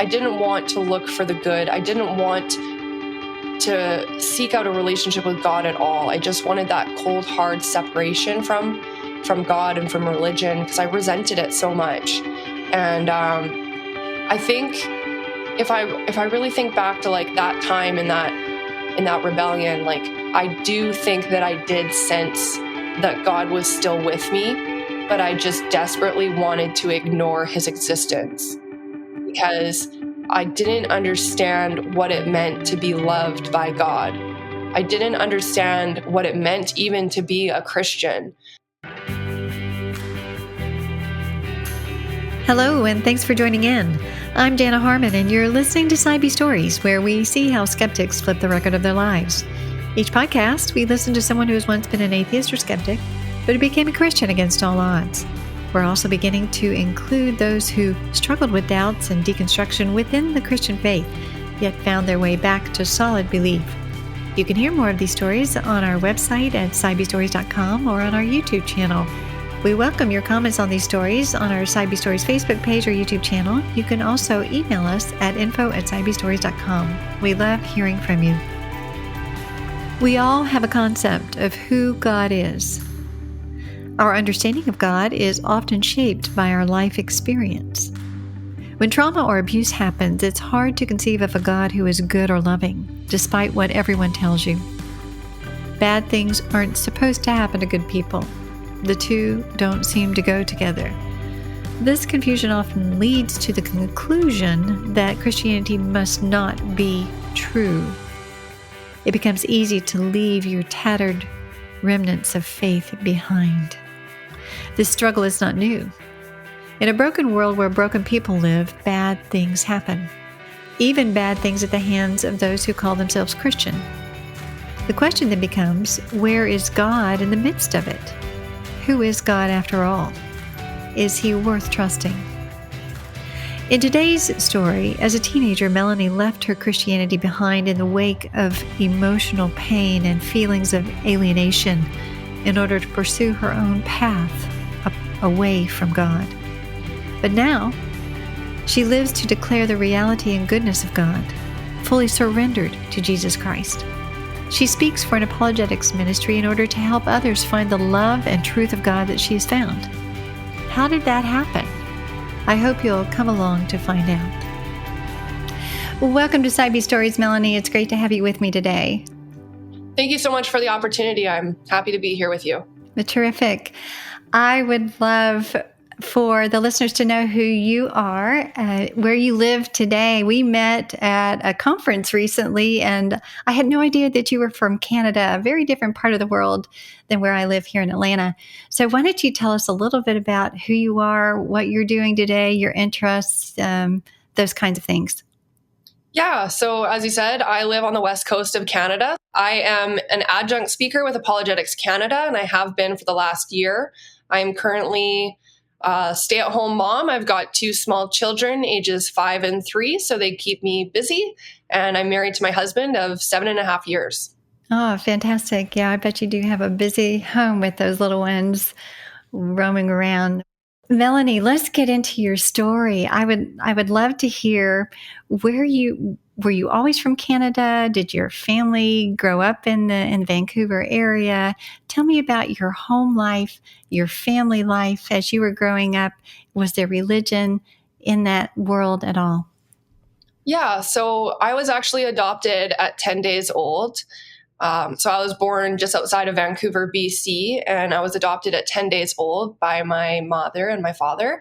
I didn't want to look for the good. I didn't want to seek out a relationship with God at all. I just wanted that cold, hard separation from God and from religion, because I resented it so much. And I think if I really think back to like that time in that rebellion, like I do think that I did sense that God was still with me, but I just desperately wanted to ignore his existence because I didn't understand what it meant to be loved by God. I didn't understand what it meant even to be a Christian. Hello, and thanks for joining in. I'm Dana Harmon, and you're listening to Side B Stories, where we see how skeptics flip the record of their lives. Each podcast, we listen to someone who has once been an atheist or skeptic, but who became a Christian against all odds. We're also beginning to include those who struggled with doubts and deconstruction within the Christian faith, yet found their way back to solid belief. You can hear more of these stories on our website at sidebstories.com or on our YouTube channel. We welcome your comments on these stories on our Side B Stories Facebook page or YouTube channel. You can also email us at info@sidebstories.com. We love hearing from you. We all have a concept of who God is. Our understanding of God is often shaped by our life experience. When trauma or abuse happens, it's hard to conceive of a God who is good or loving, despite what everyone tells you. Bad things aren't supposed to happen to good people. The two don't seem to go together. This confusion often leads to the conclusion that Christianity must not be true. It becomes easy to leave your tattered remnants of faith behind. This struggle is not new. In a broken world where broken people live, bad things happen. Even bad things at the hands of those who call themselves Christian. The question then becomes, where is God in the midst of it? Who is God after all? Is he worth trusting? In today's story, as a teenager, Melanie left her Christianity behind in the wake of emotional pain and feelings of alienation in order to pursue her own path away from God. But now, she lives to declare the reality and goodness of God, fully surrendered to Jesus Christ. She speaks for an apologetics ministry in order to help others find the love and truth of God that she has found. How did that happen? I hope you'll come along to find out. Well, welcome to Side B Stories, Melanie. It's great to have you with me today. Thank you so much for the opportunity. I'm happy to be here with you. Terrific. I would love for the listeners to know who you are, where you live today. We met at a conference recently, and I had no idea that you were from Canada, a very different part of the world than where I live here in Atlanta. So why don't you tell us a little bit about who you are, what you're doing today, your interests, those kinds of things. Yeah, so as you said, I live on the west coast of Canada. I am an adjunct speaker with Apologetics Canada, and I have been for the last year. I am currently a stay-at-home mom. I've got two small children, ages 5 and 3, so they keep me busy. And I'm married to my husband of 7.5 years. Oh, fantastic. Yeah, I bet you do have a busy home with those little ones roaming around. Melanie, let's get into your story. I would love to hear were you always from Canada? Did your family grow up in the Vancouver area? Tell me about your home life, your family life as you were growing up. Was there religion in that world at all? Yeah, so I was actually adopted at 10 days old. So I was born just outside of Vancouver, BC, and I was adopted at 10 days old by my mother and my father.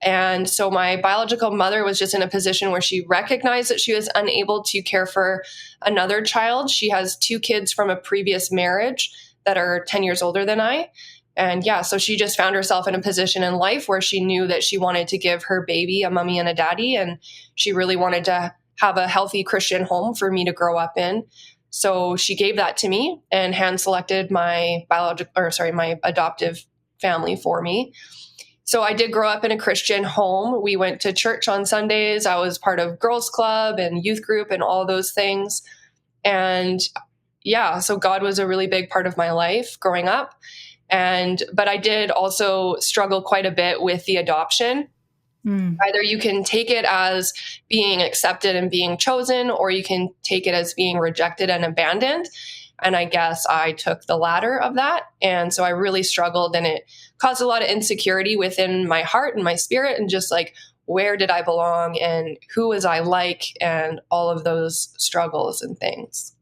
And so my biological mother was just in a position where she recognized that she was unable to care for another child. She has 2 kids from a previous marriage that are 10 years older than I. And yeah, so she just found herself in a position in life where she knew that she wanted to give her baby a mommy and a daddy. And she really wanted to have a healthy Christian home for me to grow up in. So she gave that to me and hand selected my adoptive family for me. So I did grow up in a Christian home. We went to church on Sundays. I was part of girls club and youth group and all those things. And yeah, so God was a really big part of my life growing up. But I did also struggle quite a bit with the adoption. Either you can take it as being accepted and being chosen, or you can take it as being rejected and abandoned. And I guess I took the latter of that. And so I really struggled, and it caused a lot of insecurity within my heart and my spirit, and just like, where did I belong and who was I like, and all of those struggles and things.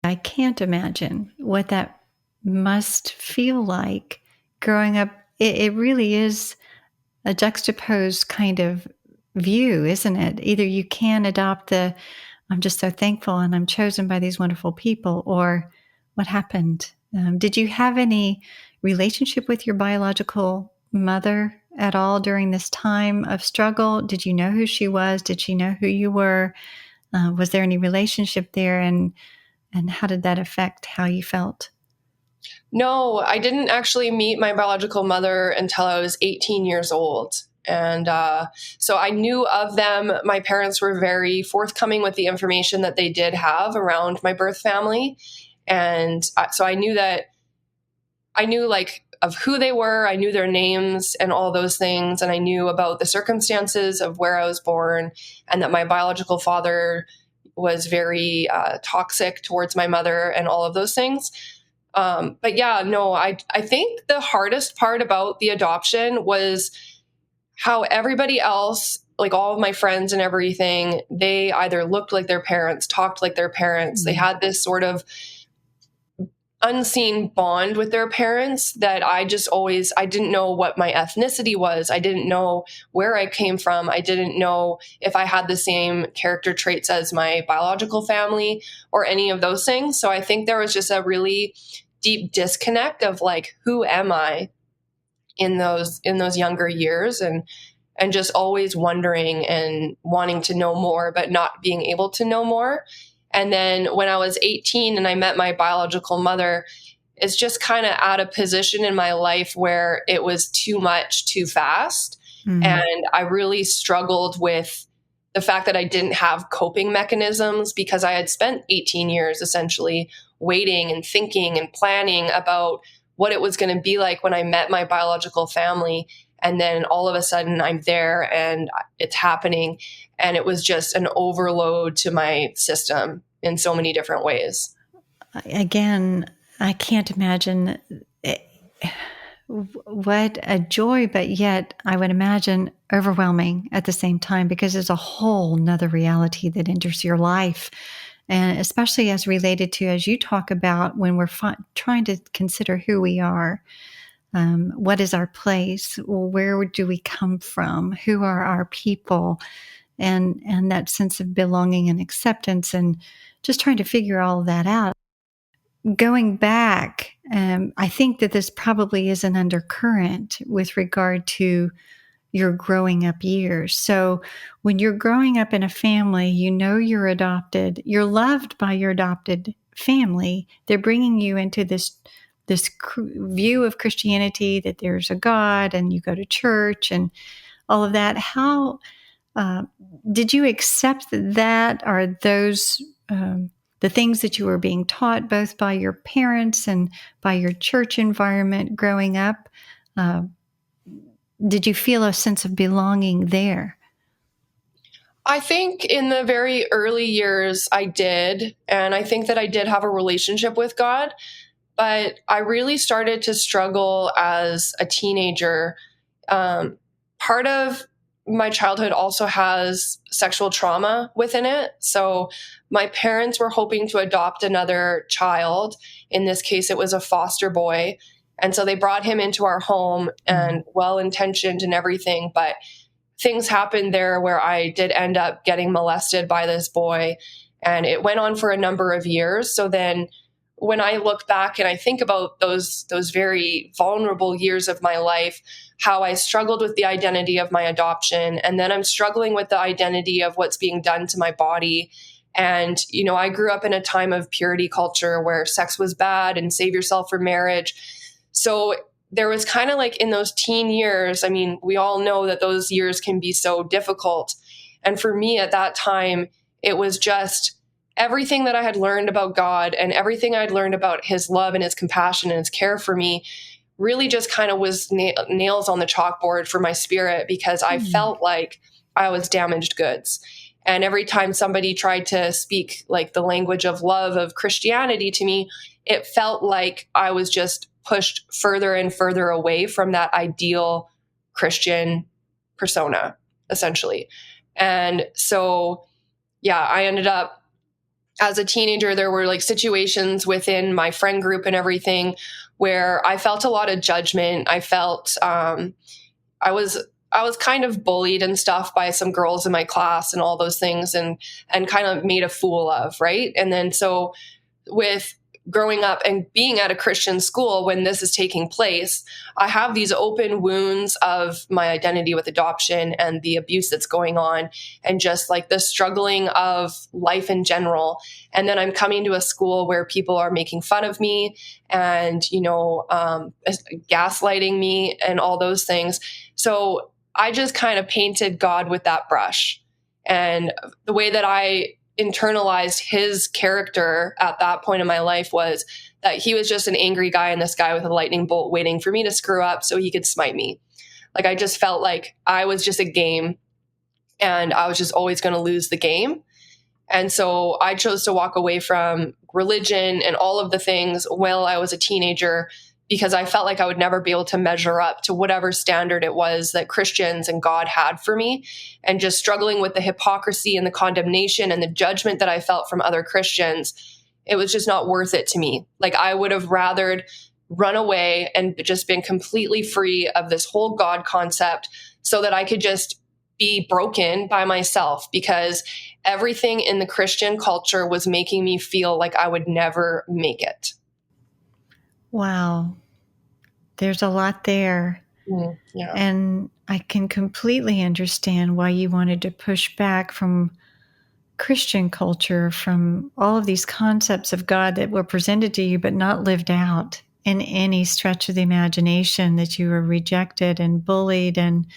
I can't imagine what that must feel like growing up. It really is a juxtaposed kind of view, isn't it? Either you can adopt I'm just so thankful and I'm chosen by these wonderful people, or what happened? Did you have any relationship with your biological mother at all during this time of struggle? Did you know who she was? Did she know who you were? Was there any relationship there? And how did that affect how you felt? No, I didn't actually meet my biological mother until I was 18 years old. And so I knew of them. My parents were very forthcoming with the information that they did have around my birth family. And so I knew like of who they were. I knew their names and all those things. And I knew about the circumstances of where I was born, and that my biological father was very toxic towards my mother and all of those things. But yeah, no, I think the hardest part about the adoption was how everybody else, like all of my friends and everything, they either looked like their parents, talked like their parents. They had this sort of unseen bond with their parents that I didn't know what my ethnicity was. I didn't know where I came from. I didn't know if I had the same character traits as my biological family or any of those things. So I think there was just a really deep disconnect of like, who am I in those younger years, and just always wondering and wanting to know more, but not being able to know more. And then when I was 18 and I met my biological mother, it's just kind of at a position in my life where it was too much, too fast. And I really struggled with the fact that I didn't have coping mechanisms, because I had spent 18 years essentially waiting and thinking and planning about what it was going to be like when I met my biological family. And then all of a sudden I'm there and it's happening. And it was just an overload to my system in so many different ways. Again, I can't imagine what a joy, but yet I would imagine overwhelming at the same time, because there's a whole nother reality that enters your life. And especially as related to, as you talk about, when we're trying to consider who we are, what is our place? Where do we come from? Who are our people? And that sense of belonging and acceptance, and just trying to figure all of that out. Going back, I think that this probably is an undercurrent with regard to your growing up years. So when you're growing up in a family, you know you're adopted, you're loved by your adopted family. They're bringing you into this view of Christianity, that there's a God and you go to church and all of that. How did you accept that? Are those the things that you were being taught both by your parents and by your church environment growing up? Did you feel a sense of belonging there? I think in the very early years I did. And I think that I did have a relationship with God. But I really started to struggle as a teenager. Part of my childhood also has sexual trauma within it. So my parents were hoping to adopt another child. In this case, it was a foster boy. And so they brought him into our home, and well-intentioned and everything. But things happened there where I did end up getting molested by this boy. And it went on for a number of years. So then when I look back and I think about those very vulnerable years of my life, how I struggled with the identity of my adoption, and then I'm struggling with the identity of what's being done to my body. And, I grew up in a time of purity culture where sex was bad and save yourself for marriage. So there was kind of like in those teen years, I mean, we all know that those years can be so difficult. And for me at that time, it was just everything that I had learned about God and everything I'd learned about his love and his compassion and his care for me really just kind of was nails on the chalkboard for my spirit, because I felt like I was damaged goods. And every time somebody tried to speak like the language of love of Christianity to me, it felt like I was just pushed further and further away from that ideal Christian persona, essentially. And so, yeah, I ended up, as a teenager, there were like situations within my friend group and everything where I felt a lot of judgment. I felt I was kind of bullied and stuff by some girls in my class and all those things, and kind of made a fool of, right? And then so with growing up and being at a Christian school when this is taking place, I have these open wounds of my identity with adoption and the abuse that's going on, and just like the struggling of life in general. And then I'm coming to a school where people are making fun of me and, gaslighting me and all those things. So I just kind of painted God with that brush. And the way that I internalized his character at that point in my life was that he was just an angry guy in the sky with a lightning bolt waiting for me to screw up so he could smite me. Like, I just felt like I was just a game and I was just always going to lose the game. And so I chose to walk away from religion and all of the things while I was a teenager, because I felt like I would never be able to measure up to whatever standard it was that Christians and God had for me, and just struggling with the hypocrisy and the condemnation and the judgment that I felt from other Christians. It was just not worth it to me. Like, I would have rathered run away and just been completely free of this whole God concept so that I could just be broken by myself, because everything in the Christian culture was making me feel like I would never make it. Wow. There's a lot there. Yeah. And I can completely understand why you wanted to push back from Christian culture, from all of these concepts of God that were presented to you but not lived out in any stretch of the imagination, that you were rejected and bullied and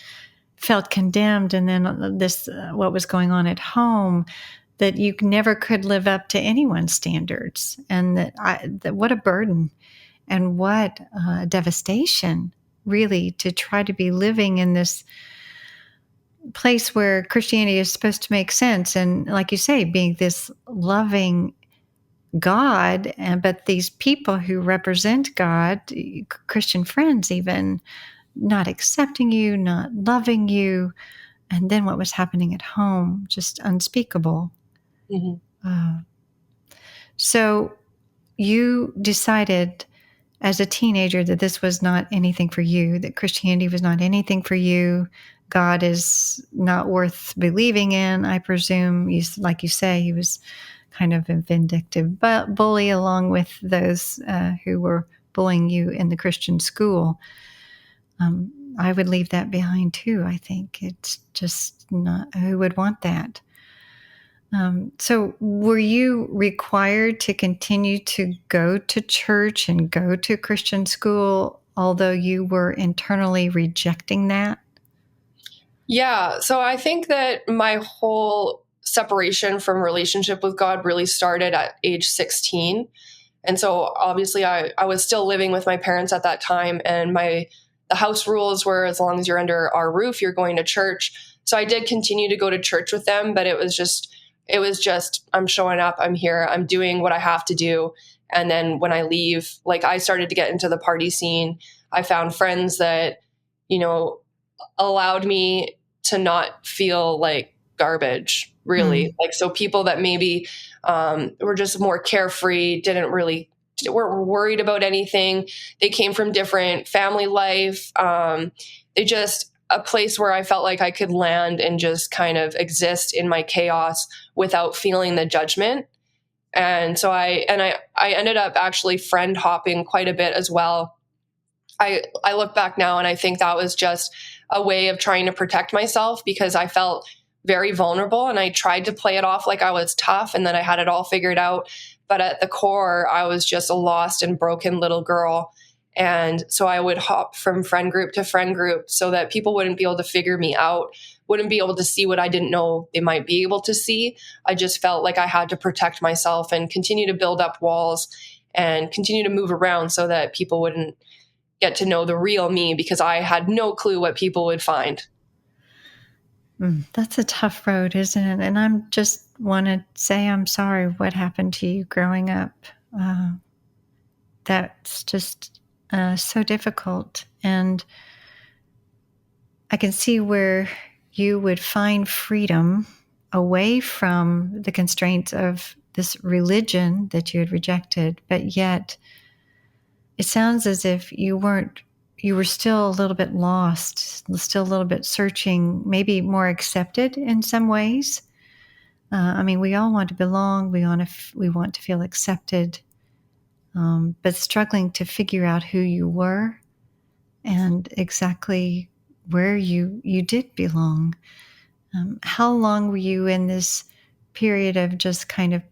felt condemned. And then this, what was going on at home, that you never could live up to anyone's standards. And that what a burden. And what devastation, really, to try to be living in this place where Christianity is supposed to make sense. And like you say, being this loving God, but these people who represent God, Christian friends even, not accepting you, not loving you. And then what was happening at home, just unspeakable. Mm-hmm. So you decided as a teenager that this was not anything for you, that Christianity was not anything for you. God is not worth believing in, I presume. Like you say, he was kind of a vindictive bully along with those who were bullying you in the Christian school. I would leave that behind too, I think. It's just not, who would want that? So were you required to continue to go to church and go to Christian school, although you were internally rejecting that? Yeah. So I think that my whole separation from relationship with God really started at age 16. And so obviously I was still living with my parents at that time, and the house rules were, as long as you're under our roof, you're going to church. So I did continue to go to church with them, but it was just, I'm showing up, I'm here, I'm doing what I have to do. And then when I leave, like, I started to get into the party scene. I found friends that, allowed me to not feel like garbage, really. Like, so people that maybe were just more carefree, weren't worried about anything. They came from different family life. They just, a place where I felt like I could land and just kind of exist in my chaos without feeling the judgment. And so I ended up actually friend hopping quite a bit as well. I look back now and I think that was just a way of trying to protect myself, because I felt very vulnerable and I tried to play it off like I was tough and that I had it all figured out. But at the core, I was just a lost and broken little girl. And so I would hop from friend group to friend group so that people wouldn't be able to figure me out, wouldn't be able to see what I didn't know they might be able to see. I just felt like I had to protect myself and continue to build up walls and continue to move around so that people wouldn't get to know the real me, because I had no clue what people would find. That's a tough road, isn't it? And I'm just want to say I'm sorry what happened to you growing up. That's just so difficult. And I can see where you would find freedom away from the constraints of this religion that you had rejected, but yet it sounds as if you were still a little bit lost, still a little bit searching, maybe more accepted in some ways. I mean, we all want to belong. We want to feel accepted, but struggling to figure out who you were and exactly where you did belong. How long were you in this period of just kind of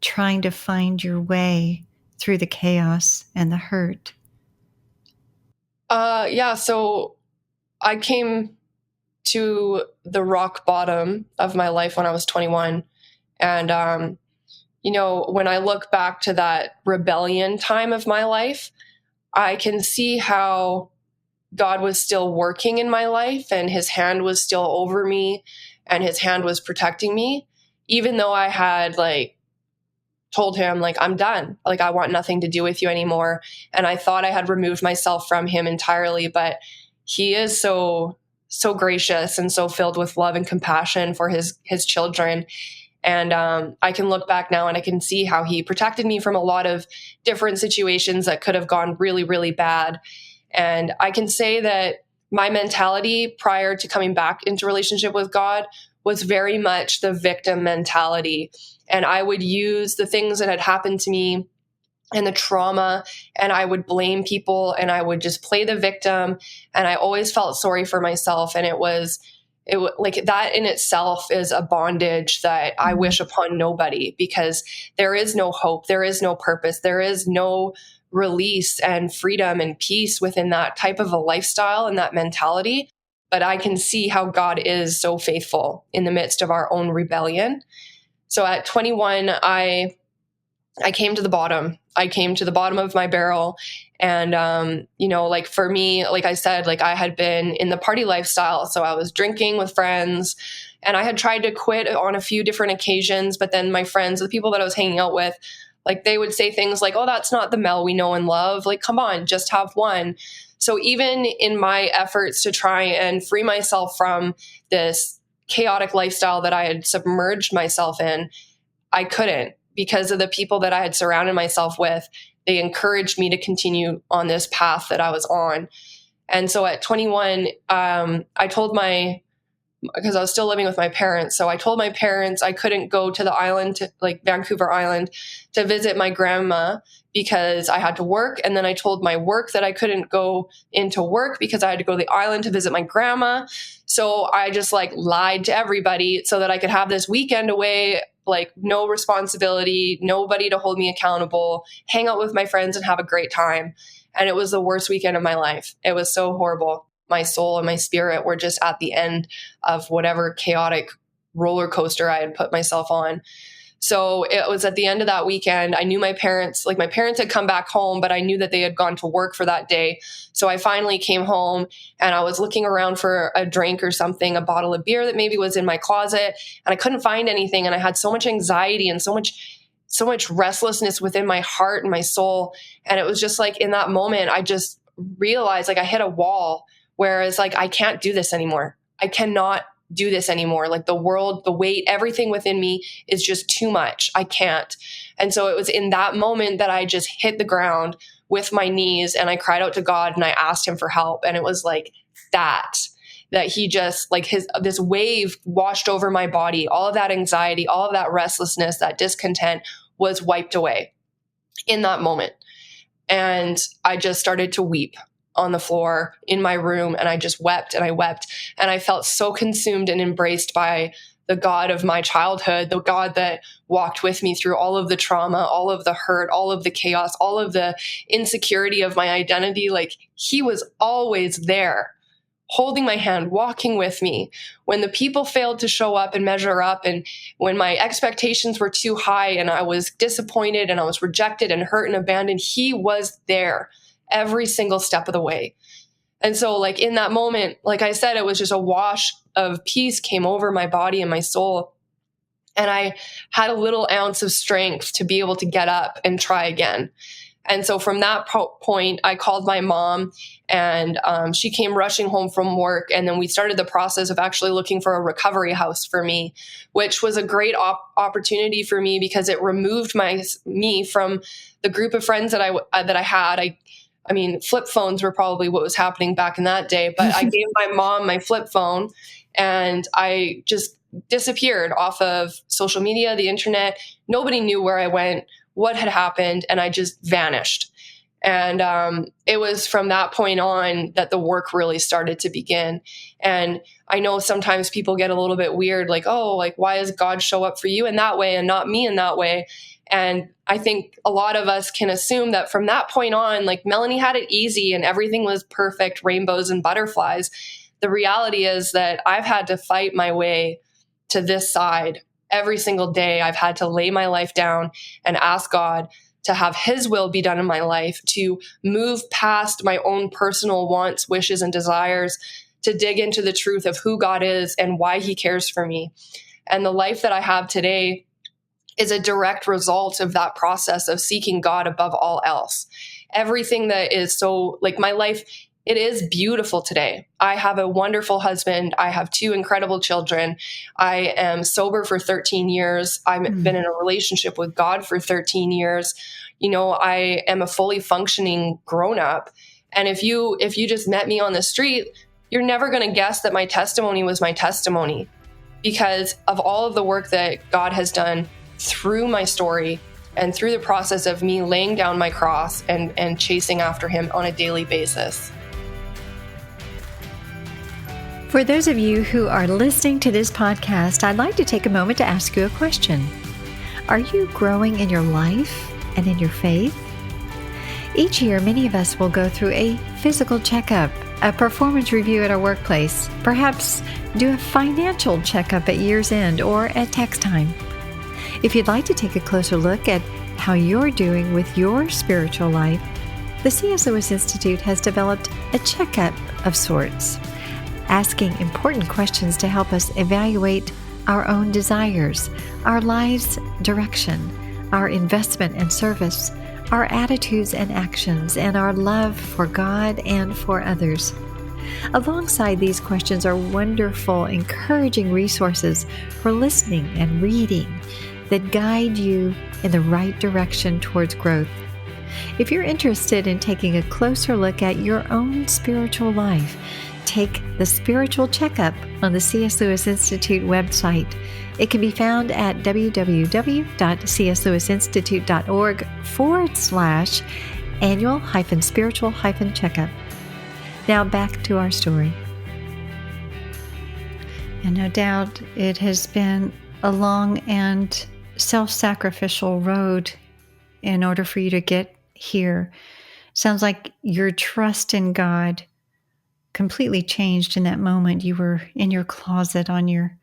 trying to find your way through the chaos and the hurt? So I came to the rock bottom of my life when I was 21. And, when I look back to that rebellion time of my life, I can see how God was still working in my life, and his hand was still over me, and his hand was protecting me, even though I had told him, I'm done. I want nothing to do with you anymore. And I thought I had removed myself from him entirely, but he is so gracious and so filled with love and compassion for his children. And I can look back now and I can see how he protected me from a lot of different situations that could have gone really, really bad. And I can say that my mentality prior to coming back into relationship with God was very much the victim mentality. And I would use the things that had happened to me and the trauma, and I would blame people, and I would just play the victim. And I always felt sorry for myself. And it was that in itself is a bondage that I wish upon nobody, because there is no hope. There is no purpose. There is no release and freedom and peace within that type of a lifestyle and that mentality. But I can see how God is so faithful in the midst of our own rebellion. So at 21, I came to the bottom. I came to the bottom of my barrel. And, for me, like I said, I had been in the party lifestyle. So I was drinking with friends, and I had tried to quit on a few different occasions. But then my friends, the people that I was hanging out with, they would say things like, oh, that's not the Mel we know and love. Come on, just have one. So even in my efforts to try and free myself from this chaotic lifestyle that I had submerged myself in, I couldn't, because of the people that I had surrounded myself with. They encouraged me to continue on this path that I was on. And so at 21, I told because I was still living with my parents. So I told my parents I couldn't go to the island, Vancouver Island, to visit my grandma because I had to work. And then I told my work that I couldn't go into work because I had to go to the island to visit my grandma. So I just lied to everybody so that I could have this weekend away, no responsibility, nobody to hold me accountable, hang out with my friends and have a great time. And it was the worst weekend of my life. It was so horrible. My soul and my spirit were just at the end of whatever chaotic roller coaster I had put myself on. So it was at the end of that weekend. I knew my parents had come back home, but I knew that they had gone to work for that day. So I finally came home, and I was looking around for a drink or something, a bottle of beer that maybe was in my closet, and I couldn't find anything. And I had so much anxiety and so much restlessness within my heart and my soul. And it was just in that moment, I just realized I hit a wall, whereas I can't do this anymore. I cannot do this anymore. The world, the weight, everything within me is just too much. I can't. And so it was in that moment that I just hit the ground with my knees, and I cried out to God, and I asked him for help. And it was that he just this wave washed over my body. All of that anxiety, all of that restlessness, that discontent was wiped away in that moment. And I just started to weep on the floor in my room, and I just wept and I wept, and I felt so consumed and embraced by the God of my childhood, the God that walked with me through all of the trauma, all of the hurt, all of the chaos, all of the insecurity of my identity. He was always there, holding my hand, walking with me. When the people failed to show up and measure up, and when my expectations were too high and I was disappointed and I was rejected and hurt and abandoned, he was there every single step of the way. And so like in that moment, like I said, it was just a wash of peace came over my body and my soul. And I had a little ounce of strength to be able to get up and try again. And so from that point, I called my mom, and she came rushing home from work. And then we started the process of actually looking for a recovery house for me, which was a great opportunity for me because it removed me from the group of friends that I had. I mean, flip phones were probably what was happening back in that day, but I gave my mom my flip phone, and I just disappeared off of social media, the internet. Nobody knew where I went, what had happened, and I just vanished. And it was from that point on that the work really started to begin. And I know sometimes people get a little bit weird, like, oh, like, why does God show up for you in that way and not me in that way? And I think a lot of us can assume that from that point on, like, Melanie had it easy and everything was perfect, rainbows and butterflies. The reality is that I've had to fight my way to this side every single day. I've had to lay my life down and ask God to have his will be done in my life, to move past my own personal wants, wishes, and desires, to dig into the truth of who God is and why he cares for me. And the life that I have today is a direct result of that process of seeking God above all else. Everything that is so, like, my life, it is beautiful today. I have a wonderful husband. I have 2 incredible children. I am sober for 13 years. I've been in a relationship with God for 13 years. You know, I am a fully functioning grown-up. And if you just met me on the street, you're never going to guess that my testimony was my testimony, because of all of the work that God has done through my story and through the process of me laying down my cross and chasing after him on a daily basis. For those of you who are listening to this podcast, I'd like to take a moment to ask you a question. Are you growing in your life and in your faith? Each year, many of us will go through a physical checkup, a performance review at our workplace, perhaps do a financial checkup at year's end or at tax time. If you'd like to take a closer look at how you're doing with your spiritual life, the C.S. Lewis Institute has developed a checkup of sorts, asking important questions to help us evaluate our own desires, our life's direction, our investment and service, our attitudes and actions, and our love for God and for others. Alongside these questions are wonderful, encouraging resources for listening and reading that guide you in the right direction towards growth. If you're interested in taking a closer look at your own spiritual life, take the spiritual checkup on the C.S. Lewis Institute website. It can be found at www.cslewisinstitute.org/annual-spiritual-checkup. Now back to our story. And no doubt it has been a long and self-sacrificial road in order for you to get here. Sounds like your trust in God completely changed in that moment. You were in your closet on your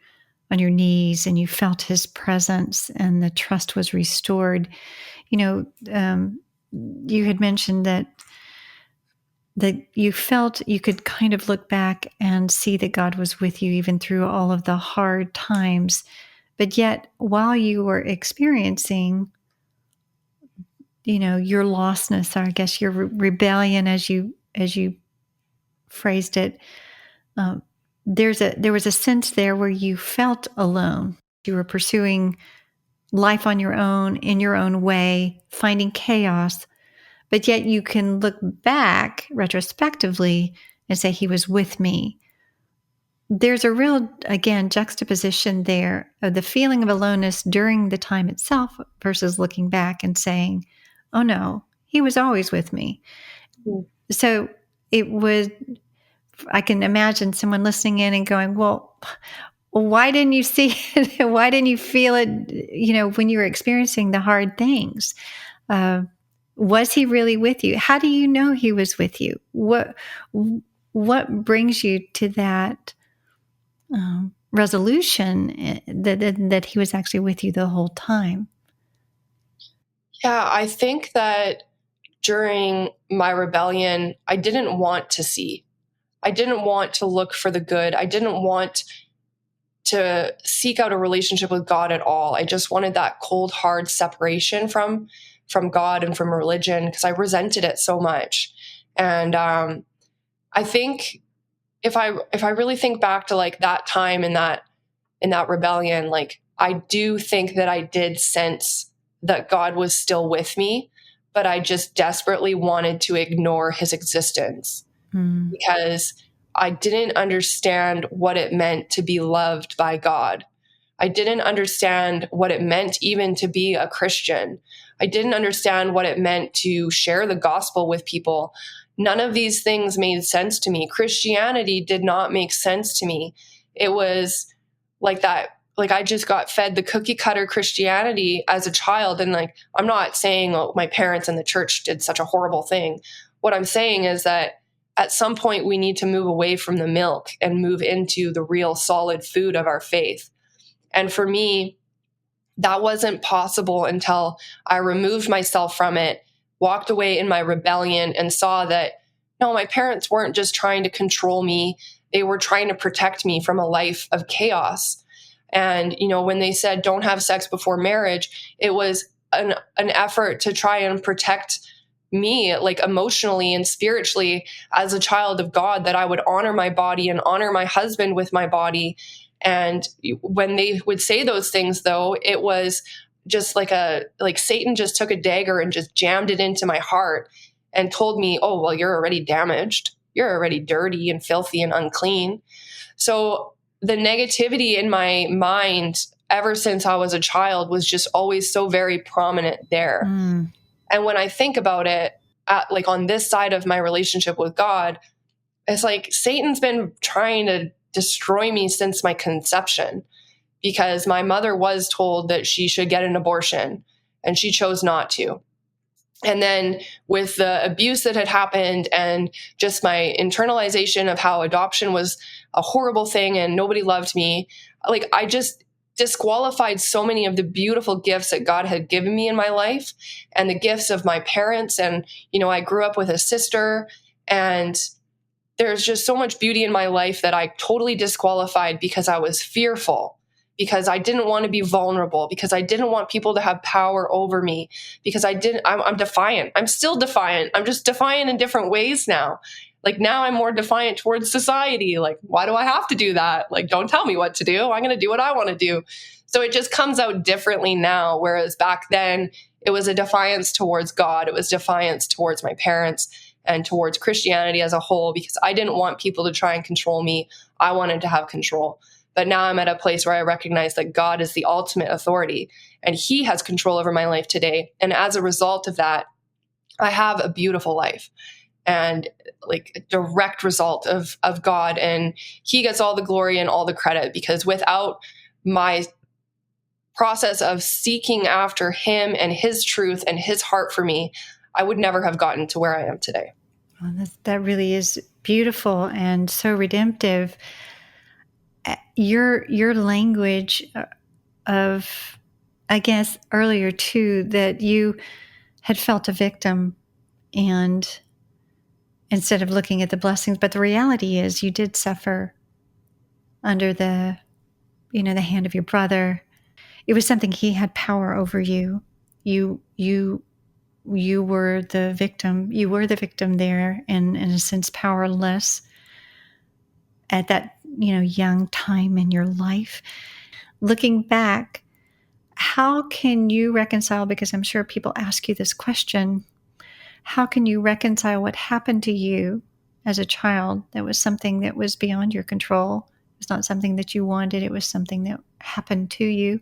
knees, and you felt his presence, and the trust was restored. You know, you had mentioned that you felt you could kind of look back and see that God was with you even through all of the hard times. But yet, while you were experiencing, you know, your lostness, or I guess your rebellion, as you phrased it, there was a sense there where you felt alone. You were pursuing life on your own, in your own way, finding chaos, but yet you can look back retrospectively and say, he was with me. There's a real, again, juxtaposition there of the feeling of aloneness during the time itself versus looking back and saying, oh no, he was always with me. Mm. So I can imagine someone listening in and going, well, why didn't you see it? Why didn't you feel it, you know, when you were experiencing the hard things? Was he really with you? How do you know he was with you? What brings you to that resolution that he was actually with you the whole time? Yeah, I think that during my rebellion, I didn't want to see. I didn't want to look for the good. I didn't want to seek out a relationship with God at all. I just wanted that cold, hard separation from God and from religion, because I resented it so much. And I think if I really think back to like that time in that rebellion, like I do think that I did sense that God was still with me, but I just desperately wanted to ignore his existence because I didn't understand what it meant to be loved by God. I didn't understand what it meant even to be a Christian. I didn't understand what it meant to share the gospel with people. None of these things made sense to me. Christianity did not make sense to me. It was like that. Like I just got fed the cookie cutter Christianity as a child. And like, I'm not saying my parents and the church did such a horrible thing. What I'm saying is that at some point we need to move away from the milk and move into the real solid food of our faith. And for me, that wasn't possible until I removed myself from it, walked away in my rebellion, and saw that, no, my parents weren't just trying to control me. They were trying to protect me from a life of chaos. And, you know, when they said don't have sex before marriage, it was an effort to try and protect me, like emotionally and spiritually, as a child of God, that I would honor my body and honor my husband with my body. And when they would say those things, though, it was just like Satan just took a dagger and just jammed it into my heart and told me, oh, well, you're already damaged. You're already dirty and filthy and unclean. So the negativity in my mind ever since I was a child was just always so very prominent there. And when I think about it, like on this side of my relationship with God, it's like Satan's been trying to destroy me since my conception, because my mother was told that she should get an abortion and she chose not to. And then with the abuse that had happened and just my internalization of how adoption was a horrible thing and nobody loved me, like I just disqualified so many of the beautiful gifts that God had given me in my life and the gifts of my parents. And, you know, I grew up with a sister, and there's just so much beauty in my life that I totally disqualified because I was fearful, because I didn't want to be vulnerable, because I didn't want people to have power over me, because I'm defiant. I'm still defiant. I'm just defiant in different ways now. Like now I'm more defiant towards society. Like, why do I have to do that? Like, don't tell me what to do. I'm going to do what I want to do. So it just comes out differently now. Whereas back then it was a defiance towards God. It was defiance towards my parents and towards Christianity as a whole, because I didn't want people to try and control me. I wanted to have control. But now I'm at a place where I recognize that God is the ultimate authority and he has control over my life today. And as a result of that, I have a beautiful life and like a direct result of God. And he gets all the glory and all the credit, because without my process of seeking after him and his truth and his heart for me, I would never have gotten to where I am today. Well, that really is beautiful and so redemptive. Your language of, I guess, earlier too, that you had felt a victim, and instead of looking at the blessings, but the reality is you did suffer under the hand of your brother. It was something he had power over you. You were the victim. You were the victim there, and in a sense powerless at that young time in your life. Looking back, how can you reconcile, because I'm sure people ask you this question, how can you reconcile what happened to you as a child that was something that was beyond your control? It's not something that you wanted. It was something that happened to you.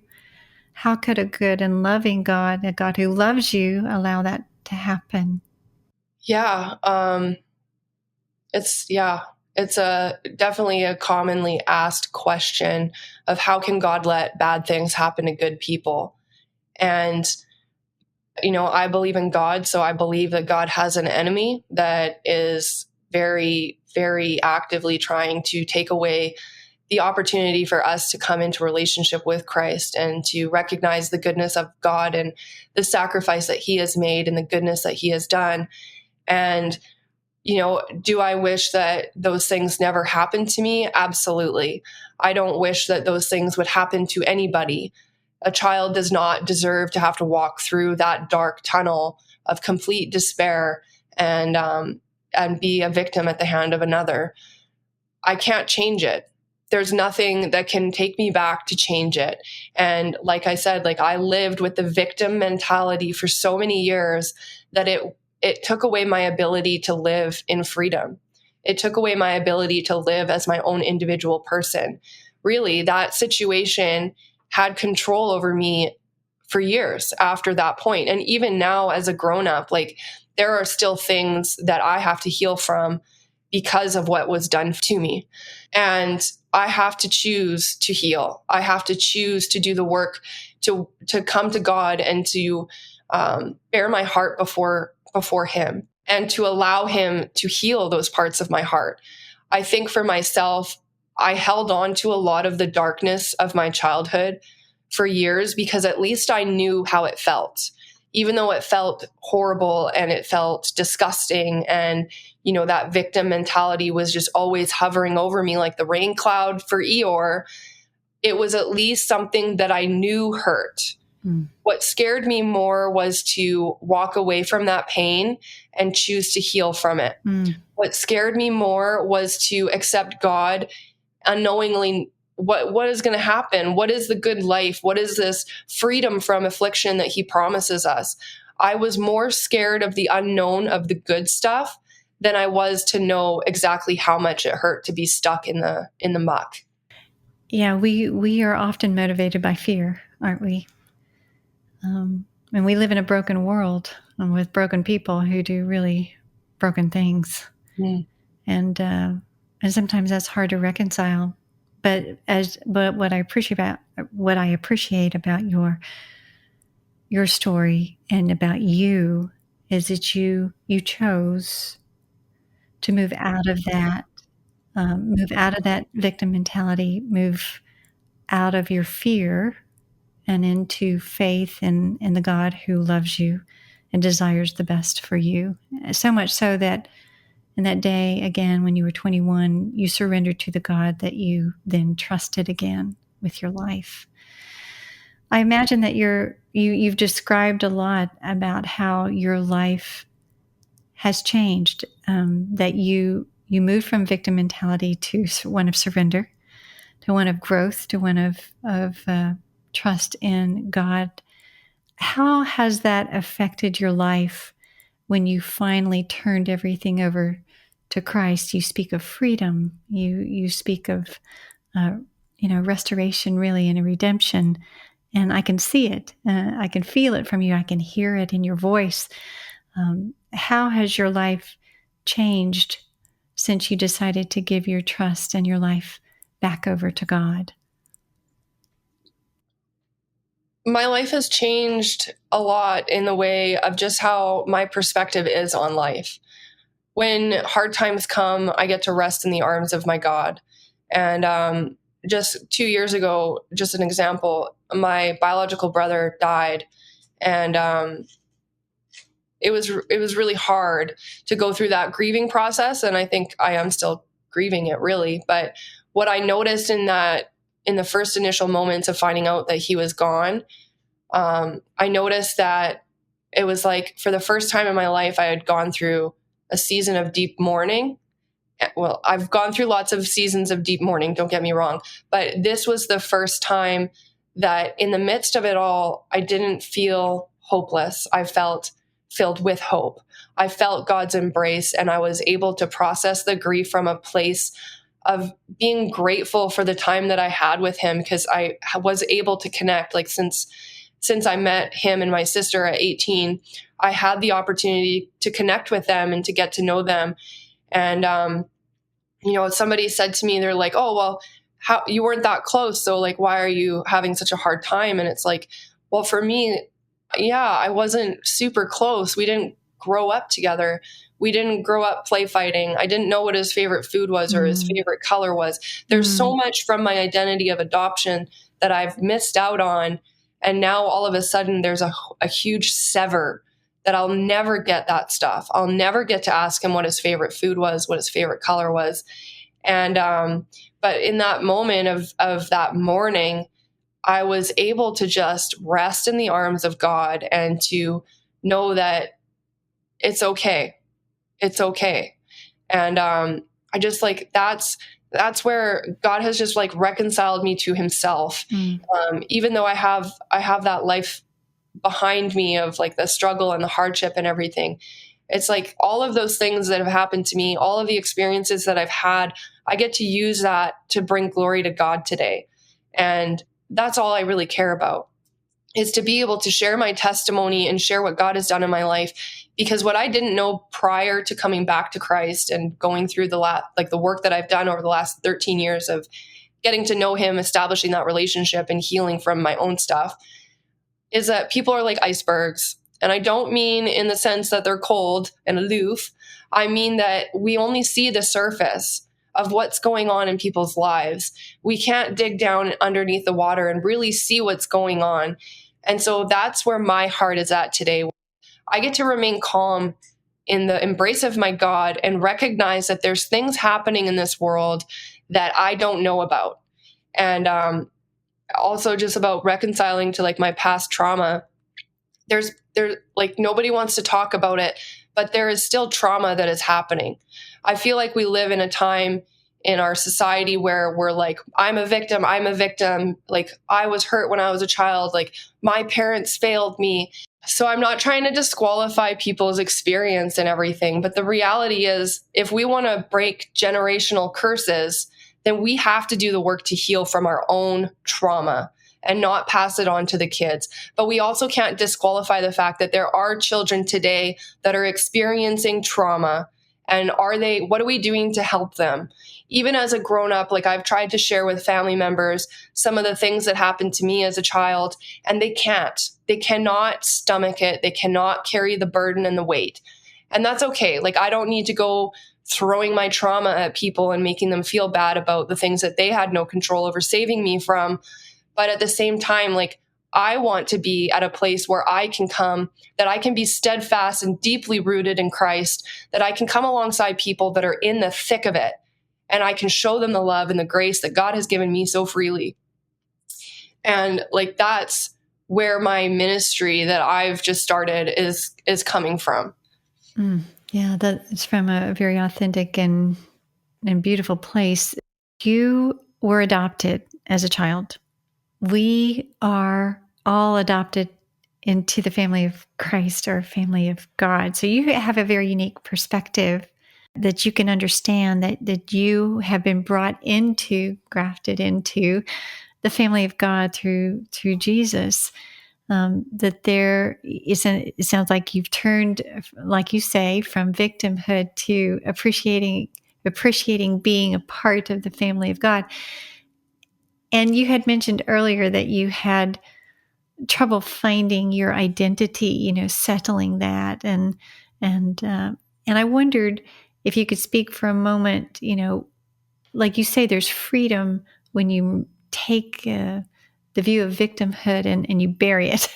How could a good and loving God, a God who loves you, allow that to happen? Yeah. It's definitely a commonly asked question of how can God let bad things happen to good people? And, I believe in God, so I believe that God has an enemy that is very, very actively trying to take away the opportunity for us to come into relationship with Christ and to recognize the goodness of God and the sacrifice that he has made and the goodness that he has done. And, do I wish that those things never happened to me? Absolutely. I don't wish that those things would happen to anybody. A child does not deserve to have to walk through that dark tunnel of complete despair and be a victim at the hand of another. I can't change it. There's nothing that can take me back to change it. And like I said, I lived with the victim mentality for so many years that it took away my ability to live in freedom. It took away my ability to live as my own individual person. Really, that situation had control over me for years after that point. And even now as a grown-up, there are still things that I have to heal from because of what was done to me. And I have to choose to heal. I have to choose to do the work to come to God and to bare my heart before him and to allow him to heal those parts of my heart. I think for myself, I held on to a lot of the darkness of my childhood for years because at least I knew how it felt, even though it felt horrible and it felt disgusting. And, that victim mentality was just always hovering over me like the rain cloud for Eeyore. It was at least something that I knew hurt. What scared me more was to walk away from that pain and choose to heal from it. What scared me more was to accept God unknowingly. What is going to happen? What is the good life? What is this freedom from affliction that he promises us? I was more scared of the unknown of the good stuff than I was to know exactly how much it hurt to be stuck in the muck. Yeah, we are often motivated by fear, aren't we? And we live in a broken world with broken people who do really broken things. And sometimes that's hard to reconcile. But what I appreciate about your story and about you is that you chose to move out of that victim mentality, move out of your fear and into faith in the God who loves you and desires the best for you. So much so that in that day, again, when you were 21, you surrendered to the God that you then trusted again with your life. I imagine that you've described a lot about how your life has changed, that you moved from victim mentality to one of surrender, to one of growth, to one of trust in God. How has that affected your life when you finally turned everything over to Christ? You speak of freedom. You speak of restoration, really, and a redemption. And I can see it. I can feel it from you. I can hear it in your voice. How has your life changed since you decided to give your trust and your life back over to God? My life has changed a lot in the way of just how my perspective is on life. When hard times come, I get to rest in the arms of my God. And just 2 years ago, just an example, my biological brother died. And it was really hard to go through that grieving process. And I think I am still grieving it, really. But what I noticed in the first initial moments of finding out that he was gone, I noticed that it was like for the first time in my life, I had gone through a season of deep mourning. Well, I've gone through lots of seasons of deep mourning, don't get me wrong, but this was the first time that in the midst of it all, I didn't feel hopeless. I felt filled with hope. I felt God's embrace, and I was able to process the grief from a place of being grateful for the time that I had with him, because I was able to connect. Like since I met him and my sister at 18, I had the opportunity to connect with them and to get to know them. And, somebody said to me, they're like, oh, well, how you weren't that close. So like, why are you having such a hard time? And it's like, well, for me, yeah, I wasn't super close. We didn't grow up together. We didn't grow up play fighting. I didn't know what his favorite food was or his favorite color was. There's so much from my identity of adoption that I've missed out on. And now all of a sudden there's a huge sever that I'll never get that stuff. I'll never get to ask him what his favorite food was, what his favorite color was. And, but in that moment of that morning, I was able to just rest in the arms of God and to know that it's okay. It's okay. And, I just like, that's where God has just like reconciled me to himself. Even though I have that life behind me of like the struggle and the hardship and everything. It's like all of those things that have happened to me, all of the experiences that I've had, I get to use that to bring glory to God today. And that's all I really care about, is to be able to share my testimony and share what God has done in my life. Because what I didn't know prior to coming back to Christ and going through the work that I've done over the last 13 years of getting to know him, establishing that relationship and healing from my own stuff, is that people are like icebergs. And I don't mean in the sense that they're cold and aloof. I mean that we only see the surface of what's going on in people's lives. We can't dig down underneath the water and really see what's going on. And so that's where my heart is at today. I get to remain calm in the embrace of my God and recognize that there's things happening in this world that I don't know about. And, also just about reconciling to like my past trauma. There's like nobody wants to talk about it, but there is still trauma that is happening. I feel like we live in a time in our society where we're like, I'm a victim. Like I was hurt when I was a child. Like my parents failed me. So I'm not trying to disqualify people's experience and everything. But the reality is, if we want to break generational curses, then we have to do the work to heal from our own trauma and not pass it on to the kids. But we also can't disqualify the fact that there are children today that are experiencing trauma. And what are we doing to help them? Even as a grown-up, like I've tried to share with family members some of the things that happened to me as a child, and they cannot stomach it. They cannot carry the burden and the weight. And that's okay. Like I don't need to go throwing my trauma at people and making them feel bad about the things that they had no control over saving me from. But at the same time, like I want to be at a place where I can come, that I can be steadfast and deeply rooted in Christ, that I can come alongside people that are in the thick of it, and I can show them the love and the grace that God has given me so freely. And like that's where my ministry that I've just started is coming from. Yeah, that's from a very authentic and beautiful place. You were adopted as a child. We are all adopted into the family of Christ or family of God. So you have a very unique perspective that you can understand that you have been grafted into the family of God through Jesus. That it sounds like you've turned, like you say, from victimhood to appreciating being a part of the family of God. And you had mentioned earlier that you had trouble finding your identity, settling that, and I wondered if you could speak for a moment, like you say, there's freedom when you take the view of victimhood and you bury it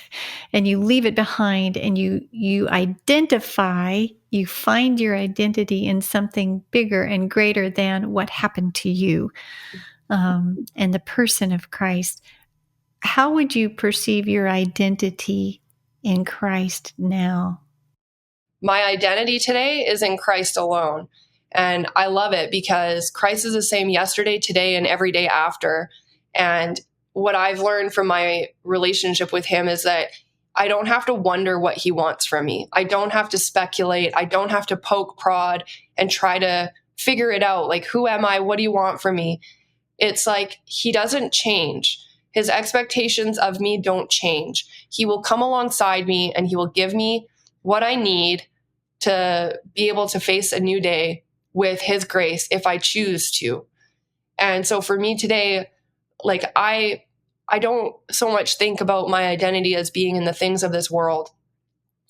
and you leave it behind and you identify, you find your identity in something bigger and greater than what happened to you, and the person of Christ. How would you perceive your identity in Christ now? My identity today is in Christ alone. And I love it because Christ is the same yesterday, today, and every day after. And what I've learned from my relationship with him is that I don't have to wonder what he wants from me. I don't have to speculate. I don't have to poke, prod, and try to figure it out. Like, who am I? What do you want from me? It's like he doesn't change. His expectations of me don't change. He will come alongside me and he will give me what I need to be able to face a new day with his grace if I choose to. And so for me today, like I don't so much think about my identity as being in the things of this world.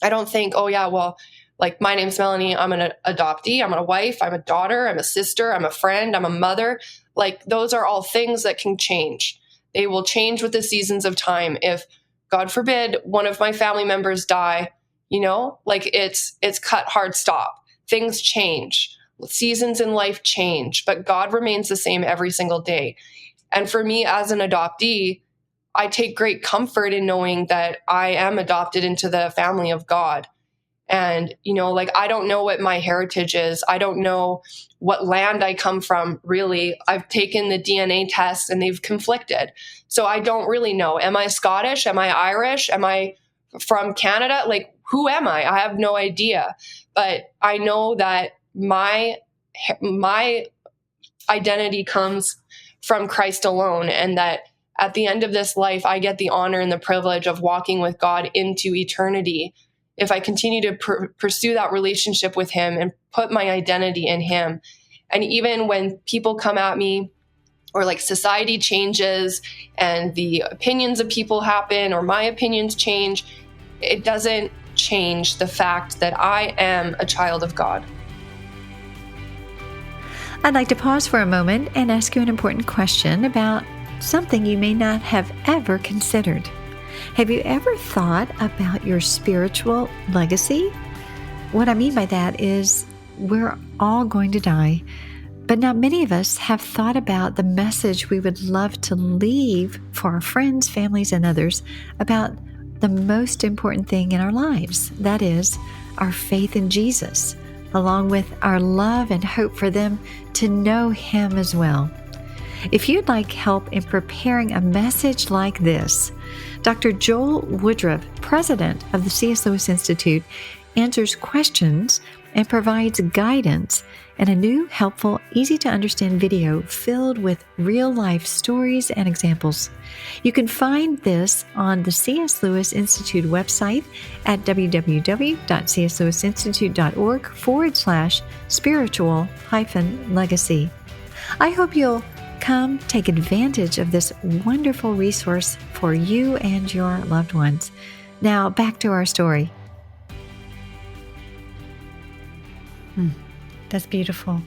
I don't think, oh yeah, well, Like, my name's Melanie. I'm an adoptee. I'm a wife. I'm a daughter. I'm a sister. I'm a friend. I'm a mother. Like, those are all things that can change. They will change with the seasons of time. If, God forbid, one of my family members die, like, it's cut, hard, stop. Things change. Seasons in life change, but God remains the same every single day. And for me as an adoptee, I take great comfort in knowing that I am adopted into the family of God. And, like, I don't know what my heritage is. I don't know what land I come from, really. I've taken the DNA tests and they've conflicted. So I don't really know. Am I Scottish? Am I Irish? Am I from Canada? Like, who am I? I have no idea. But I know that my identity comes from Christ alone, and that at the end of this life, I get the honor and the privilege of walking with God into eternity if I continue to pursue that relationship with him and put my identity in him. And even when people come at me, or like society changes and the opinions of people happen, or my opinions change, it doesn't change the fact that I am a child of God. I'd like to pause for a moment and ask you an important question about something you may not have ever considered. Have you ever thought about your spiritual legacy? What I mean by that is we're all going to die, but not many of us have thought about the message we would love to leave for our friends, families, and others about the most important thing in our lives. That is our faith in Jesus, along with our love and hope for them to know him as well. If you'd like help in preparing a message like this, Dr. Joel Woodruff, president of the C.S. Lewis Institute, answers questions and provides guidance in a new, helpful, easy-to-understand video filled with real-life stories and examples. You can find this on the C.S. Lewis Institute website at www.cslewisinstitute.org/spiritual-legacy. I hope you'll come take advantage of this wonderful resource for you and your loved ones. Now, back to our story. That's beautiful.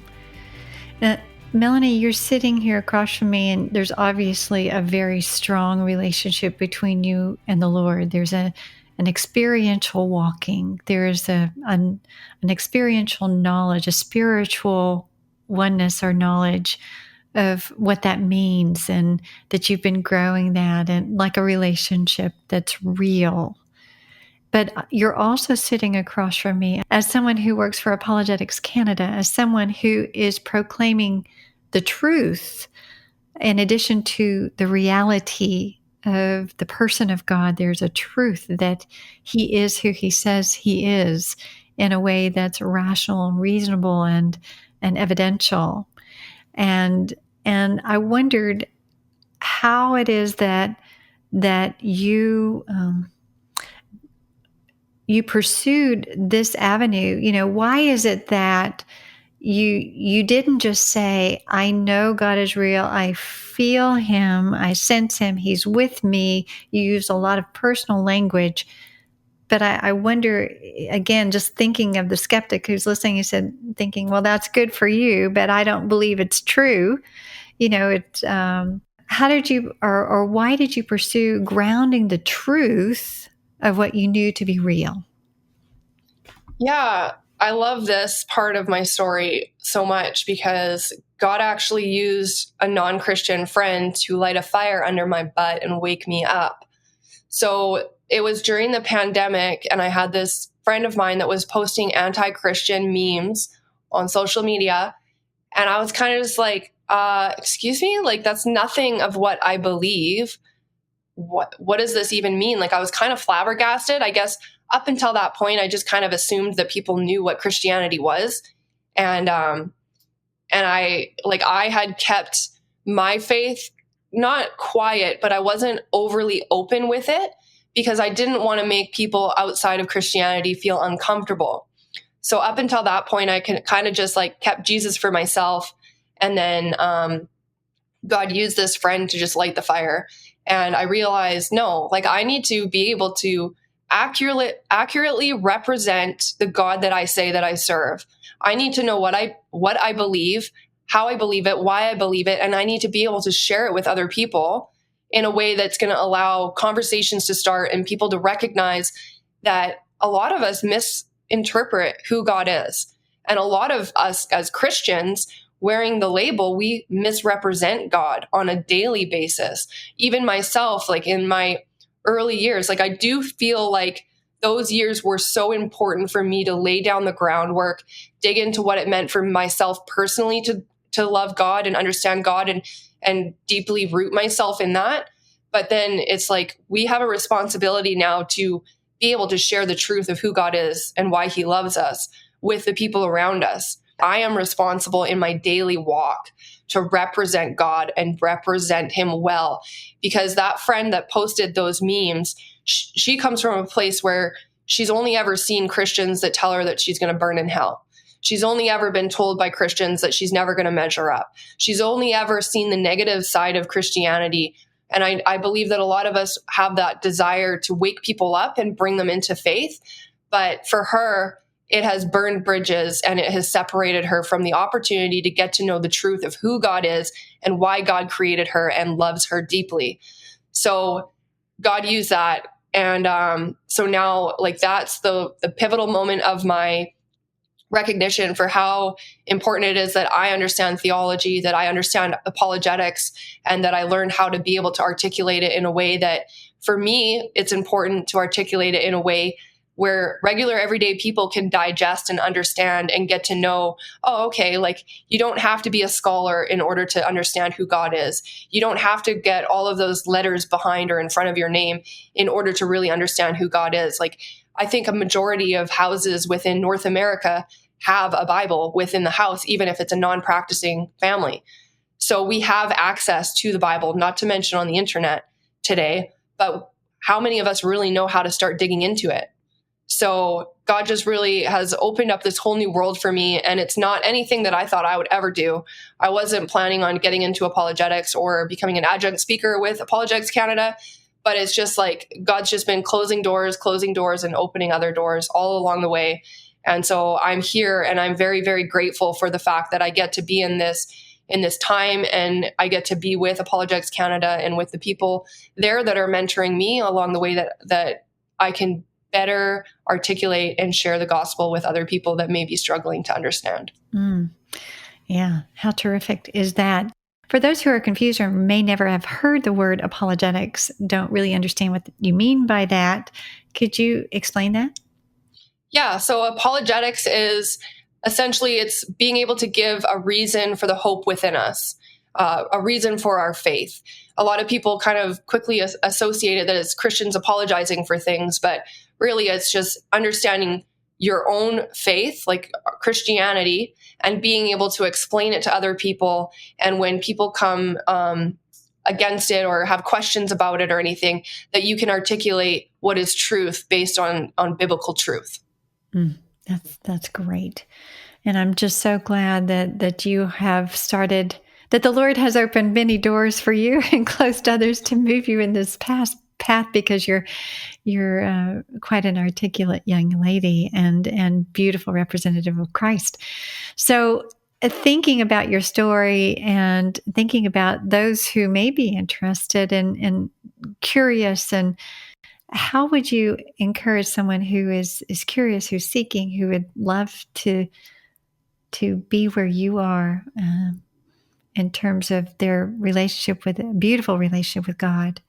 Now, Melanie, you're sitting here across from me, and there's obviously a very strong relationship between you and the Lord. There's an experiential walking. There's an experiential knowledge, a spiritual oneness or knowledge of what that means, and that you've been growing that, and like a relationship that's real. But you're also sitting across from me as someone who works for Apologetics Canada, as someone who is proclaiming the truth in addition to the reality of the person of God. There's a truth that he is who he says he is in a way that's rational and reasonable and evidential. And I wondered how it is that you you pursued this avenue. Why is it that you didn't just say, I know God is real, I feel him, I sense him, he's with me? You use a lot of personal language. But I wonder, again, just thinking of the skeptic who's listening, he said, thinking, well, that's good for you, but I don't believe it's true. How did you, or why did you pursue grounding the truth of what you knew to be real? Yeah, I love this part of my story so much because God actually used a non-Christian friend to light a fire under my butt and wake me up. So it was during the pandemic, and I had this friend of mine that was posting anti-Christian memes on social media. And I was kind of just like, excuse me? Like, that's nothing of what I believe. What does this even mean? Like, I was kind of flabbergasted. I guess up until that point, I just kind of assumed that people knew what Christianity was. And I had kept my faith not quiet, but I wasn't overly open with it because I didn't want to make people outside of Christianity feel uncomfortable. So up until that point, I kind of just like kept Jesus for myself. And then God used this friend to just light the fire. And I realized, no, like, I need to be able to accurately represent the God that I say that I serve. I need to know what I believe, how I believe it, why I believe it, and I need to be able to share it with other people in a way that's going to allow conversations to start and people to recognize that a lot of us misinterpret who God is. And a lot of us as Christians wearing the label, we misrepresent God on a daily basis. Even myself, like in my early years, like I do feel like those years were so important for me to lay down the groundwork, dig into what it meant for myself personally to love God and understand God and deeply root myself in that. But then it's like we have a responsibility now to be able to share the truth of who God is and why he loves us with the people around us. I am responsible in my daily walk to represent God and represent him well, because that friend that posted those memes, she comes from a place where she's only ever seen Christians that tell her that she's going to burn in hell. She's only ever been told by Christians that she's never going to measure up. She's only ever seen the negative side of Christianity. And I believe that a lot of us have that desire to wake people up and bring them into faith. But for her, it has burned bridges and it has separated her from the opportunity to get to know the truth of who God is and why God created her and loves her deeply. So God used that. And so now, like, that's the pivotal moment of my recognition for how important it is that I understand theology, that I understand apologetics, and that I learn how to be able to articulate it in a way that, for me, it's important to articulate it in a way where regular everyday people can digest and understand and get to know, oh, okay, like you don't have to be a scholar in order to understand who God is. You don't have to get all of those letters behind or in front of your name in order to really understand who God is. Like, I think a majority of houses within North America have a Bible within the house, even if it's a non-practicing family. So we have access to the Bible, not to mention on the internet today, but how many of us really know how to start digging into it? So God just really has opened up this whole new world for me. And it's not anything that I thought I would ever do. I wasn't planning on getting into apologetics or becoming an adjunct speaker with Apologetics Canada. But it's just like God's just been closing doors and opening other doors all along the way. And so I'm here and I'm very, very grateful for the fact that I get to be in this time, and I get to be with Apologetics Canada and with the people there that are mentoring me along the way that I can better articulate and share the gospel with other people that may be struggling to understand. Yeah. How terrific is that? For those who are confused or may never have heard the word apologetics, don't really understand what you mean by that, could you explain that? Yeah. So apologetics is essentially, it's being able to give a reason for the hope within us, a reason for our faith. A lot of people kind of quickly associate it that it's Christians apologizing for things, but really it's just understanding your own faith, like Christianity, and being able to explain it to other people. And when people come against it or have questions about it or anything, that you can articulate what is truth based on biblical truth. That's great. And I'm just so glad that you have started, that the Lord has opened many doors for you and closed others to move you in this path, because you're quite an articulate young lady and beautiful representative of Christ. So thinking about your story and thinking about those who may be interested and curious, and how would you encourage someone who is curious, who's seeking, who would love to be where you are in terms of their beautiful relationship with God,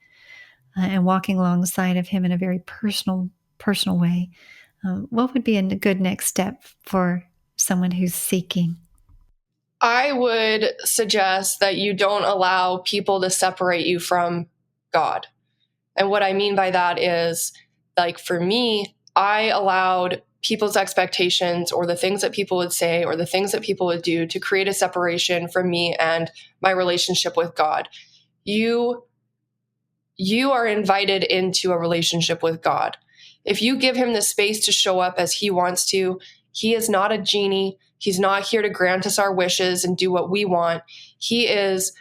and walking alongside of him in a very personal way? What would be a good next step for someone who's seeking? I would suggest that you don't allow people to separate you from God. And what I mean by that is, like, for me, I allowed people's expectations or the things that people would say or the things that people would do to create a separation from me and my relationship with God. You are invited into a relationship with God. If you give him the space to show up as he wants to, he is not a genie. He's not here to grant us our wishes and do what we want. He is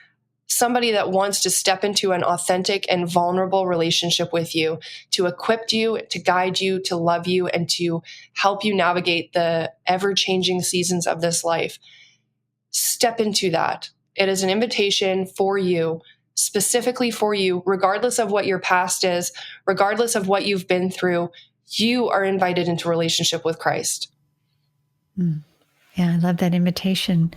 somebody that wants to step into an authentic and vulnerable relationship with you, to equip you, to guide you, to love you, and to help you navigate the ever-changing seasons of this life. Step into that. It is an invitation for you, specifically for you, regardless of what your past is, regardless of what you've been through. You are invited into relationship with Christ. Yeah, I love that invitation.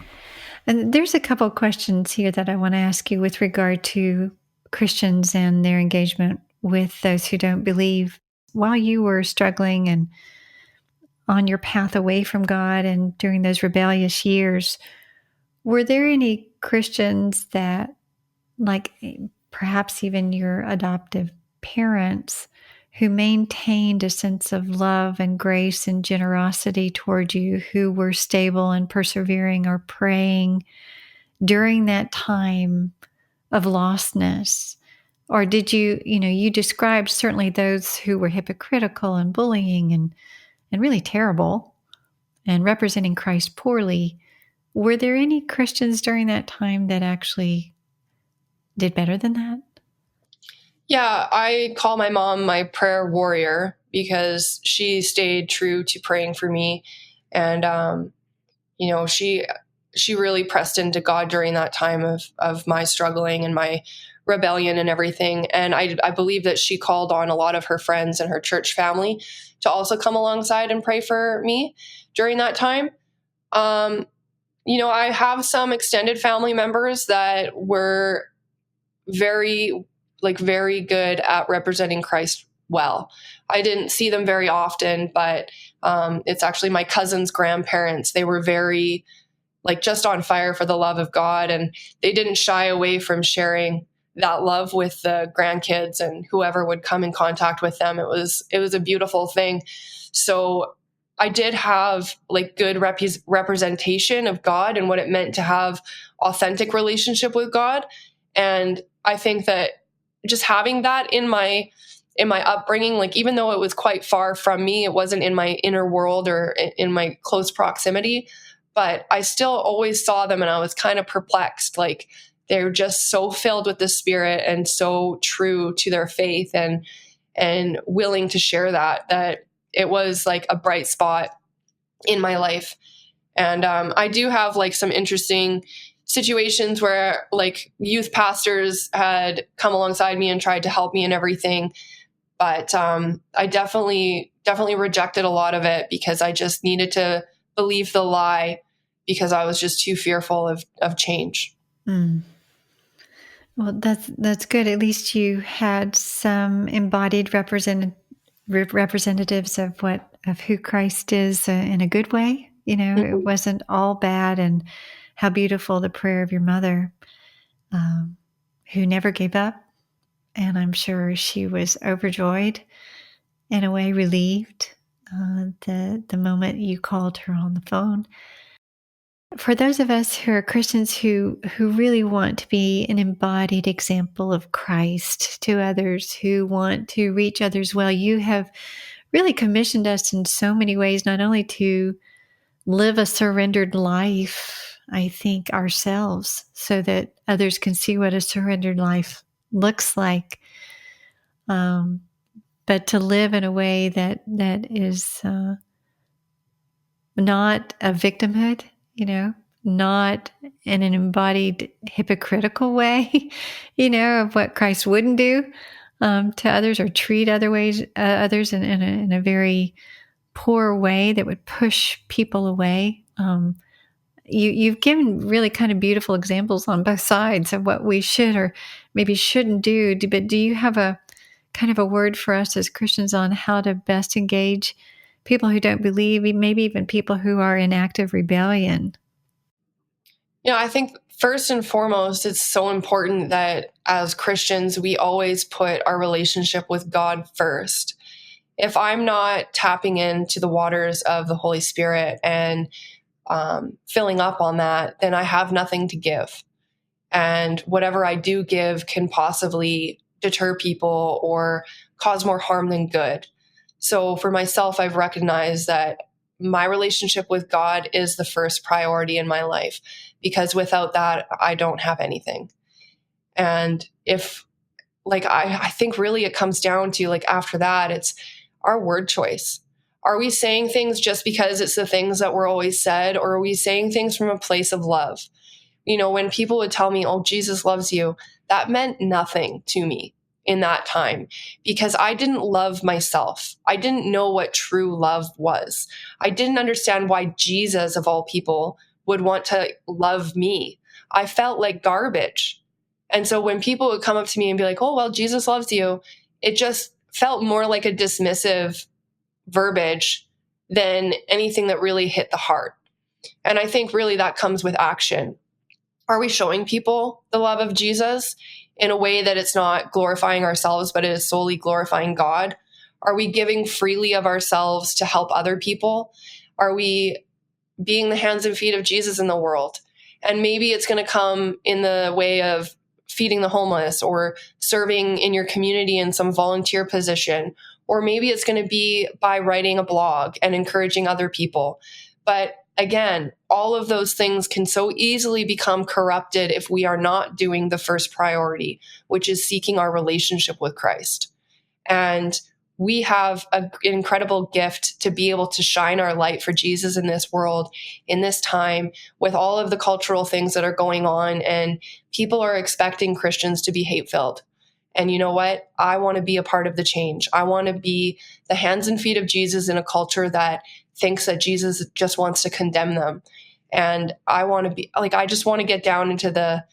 And there's a couple of questions here that I want to ask you with regard to Christians and their engagement with those who don't believe. While you were struggling and on your path away from God and during those rebellious years, were there any Christians that, like perhaps even your adoptive parents, who maintained a sense of love and grace and generosity toward you, who were stable and persevering or praying during that time of lostness? Or did you described certainly those who were hypocritical and bullying and really terrible and representing Christ poorly. Were there any Christians during that time that actually did better than that? Yeah, I call my mom my prayer warrior because she stayed true to praying for me. And, she really pressed into God during that time of my struggling and my rebellion and everything. And I believe that she called on a lot of her friends and her church family to also come alongside and pray for me during that time. I have some extended family members that were very good at representing Christ well. I didn't see them very often, but it's actually my cousin's grandparents. They were very just on fire for the love of God, and they didn't shy away from sharing that love with the grandkids and whoever would come in contact with them. It was a beautiful thing. So I did have good representation of God and what it meant to have authentic relationship with God. And I think that just having that in my upbringing, even though it was quite far from me, it wasn't in my inner world or in my close proximity, but I still always saw them and I was kind of perplexed. They're just so filled with the Spirit and so true to their faith and willing to share that it was a bright spot in my life. And I do have some interesting situations where youth pastors had come alongside me and tried to help me and everything. But I definitely rejected a lot of it because I just needed to believe the lie because I was just too fearful of change. Mm. Well, that's good. At least you had some embodied representatives of who Christ is in a good way. Mm-hmm. It wasn't all bad. And how beautiful the prayer of your mother, who never gave up. And I'm sure she was overjoyed, in a way relieved, the moment you called her on the phone. For those of us who are Christians who really want to be an embodied example of Christ to others, who want to reach others well, you have really commissioned us in so many ways, not only to live a surrendered life, I think, ourselves, so that others can see what a surrendered life looks like, but to live in a way that is not a victimhood, not in an embodied hypocritical way, of what Christ wouldn't do to others or treat others in a very poor way that would push people away. You've given really kind of beautiful examples on both sides of what we should or maybe shouldn't do. But do you have a kind of a word for us as Christians on how to best engage people who don't believe, maybe even people who are in active rebellion? I think first and foremost, it's so important that as Christians, we always put our relationship with God first. If I'm not tapping into the waters of the Holy Spirit and filling up on that, then I have nothing to give. And whatever I do give can possibly deter people or cause more harm than good. So for myself, I've recognized that my relationship with God is the first priority in my life, because without that, I don't have anything. And if I think really it comes down to after that, it's our word choice. Are we saying things just because it's the things that were always said, or are we saying things from a place of love? When people would tell me, oh, Jesus loves you, that meant nothing to me in that time, because I didn't love myself. I didn't know what true love was. I didn't understand why Jesus, of all people, would want to love me. I felt like garbage. And so when people would come up to me and be like, oh, well, Jesus loves you, it just felt more like a dismissive verbiage than anything that really hit the heart. And I think really that comes with action. Are we showing people the love of Jesus in a way that it's not glorifying ourselves, but it is solely glorifying God? Are we giving freely of ourselves to help other people? Are we being the hands and feet of Jesus in the world? And maybe it's going to come in the way of feeding the homeless or serving in your community in some volunteer position. Or maybe it's going to be by writing a blog and encouraging other people. But again, all of those things can so easily become corrupted if we are not doing the first priority, which is seeking our relationship with Christ. And we have an incredible gift to be able to shine our light for Jesus in this world, in this time, with all of the cultural things that are going on. And people are expecting Christians to be hate-filled. And you know what? I want to be a part of the change. I want to be the hands and feet of Jesus in a culture that thinks that Jesus just wants to condemn them. And I want to be I just want to get down into the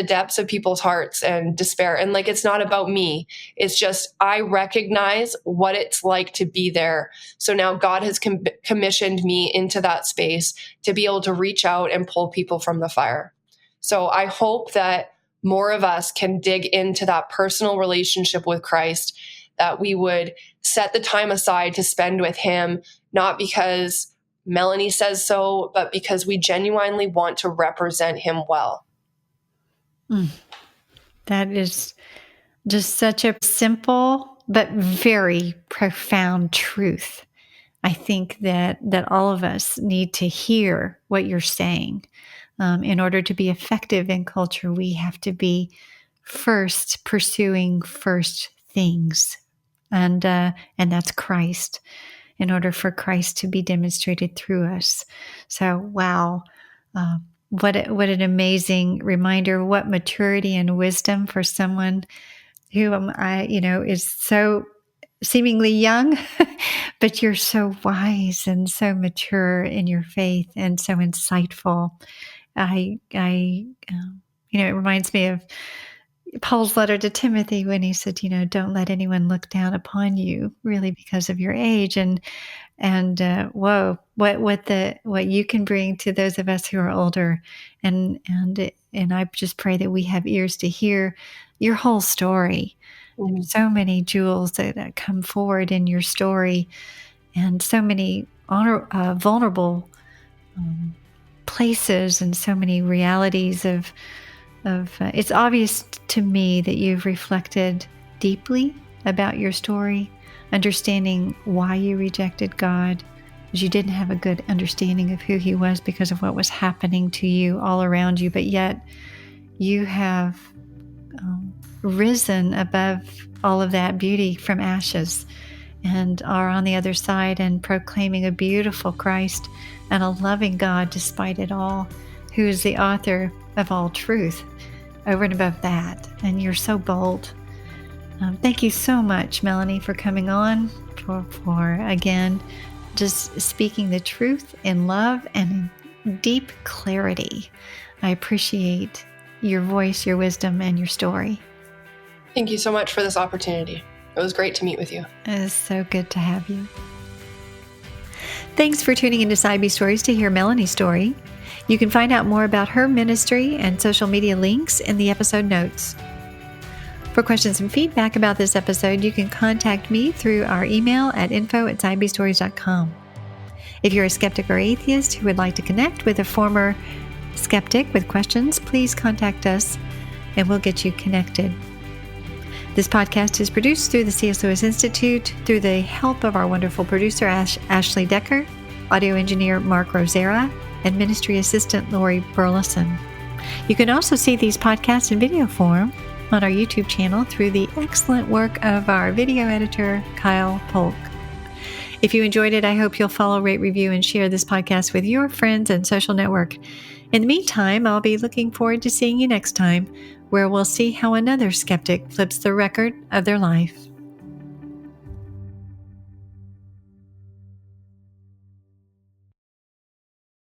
depths of people's hearts and despair. And it's not about me. It's just, I recognize what it's like to be there. So now God has commissioned me into that space to be able to reach out and pull people from the fire. So I hope that more of us can dig into that personal relationship with Christ, that we would set the time aside to spend with him, not because Melanie says so, but because we genuinely want to represent him well. That is just such a simple but very profound truth. I think that all of us need to hear what you're saying. In order to be effective in culture, we have to be first pursuing first things, and that's Christ, in order for Christ to be demonstrated through us. So, wow. What an amazing reminder, what maturity and wisdom for someone who is so seemingly young, but you're so wise and so mature in your faith and so insightful. It reminds me of Paul's letter to Timothy when he said, don't let anyone look down upon you really because of your age. And whoa, what you can bring to those of us who are older, and I just pray that we have ears to hear your whole story. Mm-hmm. So many jewels that come forward in your story, and so many vulnerable places, and so many realities of. It's obvious to me that you've reflected deeply about your story, understanding why you rejected God, because you didn't have a good understanding of who he was because of what was happening to you all around you, but yet you have risen above all of that beauty from ashes and are on the other side and proclaiming a beautiful Christ and a loving God despite it all, who is the author of all truth over and above that. And you're so bold. Thank you so much, Melanie, for coming on, for again, just speaking the truth in love and in deep clarity. I appreciate your voice, your wisdom, and your story. Thank you so much for this opportunity. It was great to meet with you. It is so good to have you. Thanks for tuning into Side Stories to hear Melanie's story. You can find out more about her ministry and social media links in the episode notes. For questions and feedback about this episode, you can contact me through our email at info@sidebestories.com. If you're a skeptic or atheist who would like to connect with a former skeptic with questions, please contact us and we'll get you connected. This podcast is produced through the C.S. Lewis Institute through the help of our wonderful producer, Ashley Decker, audio engineer Mark Rosera, and ministry assistant Lori Burleson. You can also see these podcasts in video form on our YouTube channel through the excellent work of our video editor, Kyle Polk. If you enjoyed it, I hope you'll follow, rate, review, and share this podcast with your friends and social network. In the meantime, I'll be looking forward to seeing you next time, where we'll see how another skeptic flips the record of their life.